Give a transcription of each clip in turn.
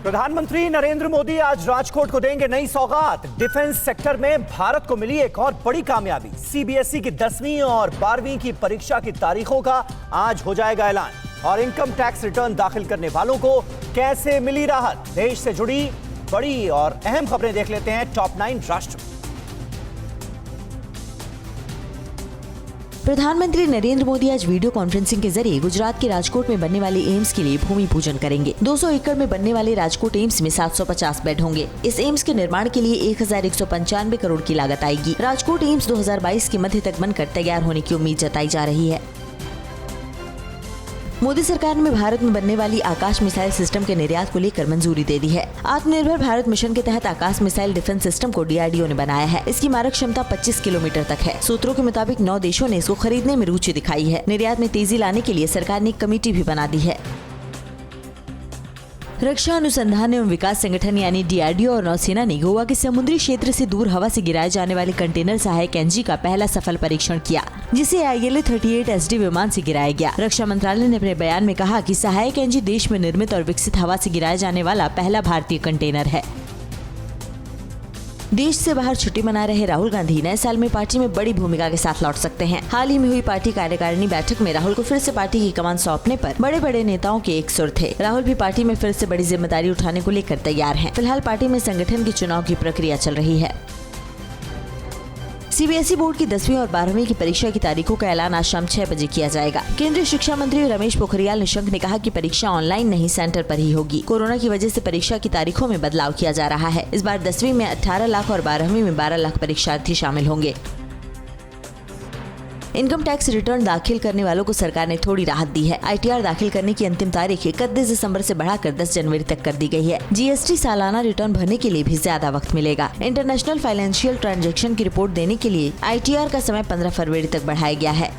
प्रधानमंत्री नरेंद्र मोदी आज राजकोट को देंगे नई सौगात। डिफेंस सेक्टर में भारत को मिली एक और बड़ी कामयाबी। सीबीएसई की 10वीं और 12वीं की परीक्षा की तारीखों का आज हो जाएगा ऐलान। और इनकम टैक्स रिटर्न दाखिल करने वालों को कैसे मिली राहत, देश से जुड़ी बड़ी और अहम खबरें देख लेते हैं टॉप 9 राष्ट्र। प्रधानमंत्री नरेंद्र मोदी आज वीडियो कॉन्फ्रेंसिंग के जरिए गुजरात के राजकोट में बनने वाले एम्स के लिए भूमि पूजन करेंगे। 200 एकड़ में बनने वाले राजकोट एम्स में 750 बेड होंगे। इस एम्स के निर्माण के लिए 1195 करोड़ की लागत आएगी। राजकोट एम्स 2022 के मध्य तक बनकर तैयार होने की उम्मीद जताई जा रही है। मोदी सरकार ने भारत में बनने वाली आकाश मिसाइल सिस्टम के निर्यात को लेकर मंजूरी दे दी है। आत्मनिर्भर भारत मिशन के तहत आकाश मिसाइल डिफेंस सिस्टम को डीआरडीओ ने बनाया है। इसकी मारक क्षमता 25 किलोमीटर तक है। सूत्रों के मुताबिक 9 देशों ने इसको खरीदने में रुचि दिखाई है। निर्यात में तेजी लाने के लिए सरकार ने एक कमेटी भी बना दी है। रक्षा अनुसंधान एवं विकास संगठन यानी डीआरडीओ और नौसेना ने गोवा के समुद्री क्षेत्र से दूर हवा से गिराए जाने वाले कंटेनर सहायक एनजी का पहला सफल परीक्षण किया, जिसे ILA-38 SD विमान से गिराया गया। रक्षा मंत्रालय ने अपने बयान में कहा कि सहायक एनजी देश में निर्मित और विकसित हवा से गिराए जाने वाला पहला भारतीय कंटेनर है। देश से बाहर छुट्टी मना रहे राहुल गांधी नए साल में पार्टी में बड़ी भूमिका के साथ लौट सकते हैं। हाल ही में हुई पार्टी कार्यकारिणी बैठक में राहुल को फिर से पार्टी की कमान सौंपने पर बड़े बड़े नेताओं के एक सुर थे। राहुल भी पार्टी में फिर से बड़ी जिम्मेदारी उठाने को लेकर तैयार हैं। फिलहाल पार्टी में संगठन की चुनाव की प्रक्रिया चल रही है। सीबीएसई बोर्ड की 10वीं और 12वीं की परीक्षा की तारीखों का ऐलान आज शाम 6 बजे किया जाएगा। केंद्रीय शिक्षा मंत्री रमेश पोखरियाल निशंक ने कहा कि परीक्षा ऑनलाइन नहीं सेंटर पर ही होगी। कोरोना की वजह से परीक्षा की तारीखों में बदलाव किया जा रहा है। इस बार 10वीं में 18 लाख और 12वीं में 12 लाख परीक्षार्थी शामिल होंगे। इनकम टैक्स रिटर्न दाखिल करने वालों को सरकार ने थोड़ी राहत दी है। ITR दाखिल करने की अंतिम तारीख 31 दिसंबर से बढ़ाकर 10 जनवरी तक कर दी गई है। GST सालाना रिटर्न भरने के लिए भी ज्यादा वक्त मिलेगा। इंटरनेशनल फाइनेंशियल ट्रांजैक्शन की रिपोर्ट देने के लिए ITR का समय 15 फरवरी तक बढ़ाया गया है।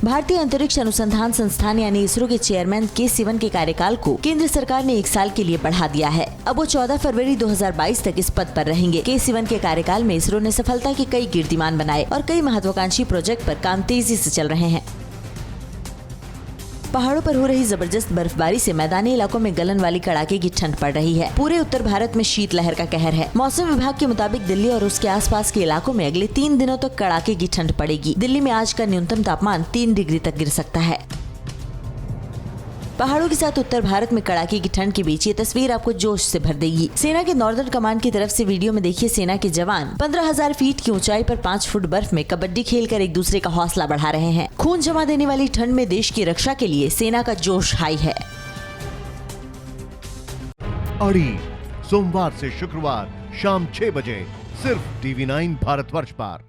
भारतीय अंतरिक्ष अनुसंधान संस्थान यानी इसरो के चेयरमैन के सिवन के कार्यकाल को केंद्र सरकार ने 1 साल के लिए बढ़ा दिया है। अब वो 14 फरवरी 2022 तक इस पद पर रहेंगे। के सिवन के कार्यकाल में इसरो ने सफलता के कई कीर्तिमान बनाए और कई महत्वाकांक्षी प्रोजेक्ट पर काम तेजी से चल रहे हैं। पहाड़ों पर हो रही जबरदस्त बर्फबारी से मैदानी इलाकों में गलन वाली कड़ाके की ठंड पड़ रही है। पूरे उत्तर भारत में शीतलहर का कहर है। मौसम विभाग के मुताबिक दिल्ली और उसके आसपास के इलाकों में अगले 3 दिनों तक कड़ाके की ठंड पड़ेगी। दिल्ली में आज का न्यूनतम तापमान 3 डिग्री तक गिर सकता है। पहाड़ों के साथ उत्तर भारत में कड़ाके की ठंड के बीच ये तस्वीर आपको जोश से भर देगी। सेना के नॉर्दर्न कमांड की तरफ से वीडियो में देखिए सेना के जवान 15,000 फीट की ऊंचाई पर 5 फुट बर्फ में कबड्डी खेलकर एक दूसरे का हौसला बढ़ा रहे हैं। खून जमा देने वाली ठंड में देश की रक्षा के लिए सेना का जोश हाई है। अड़ी सोमवार से शुक्रवार शाम 6 बजे सिर्फ TV9 भारतवर्ष पर।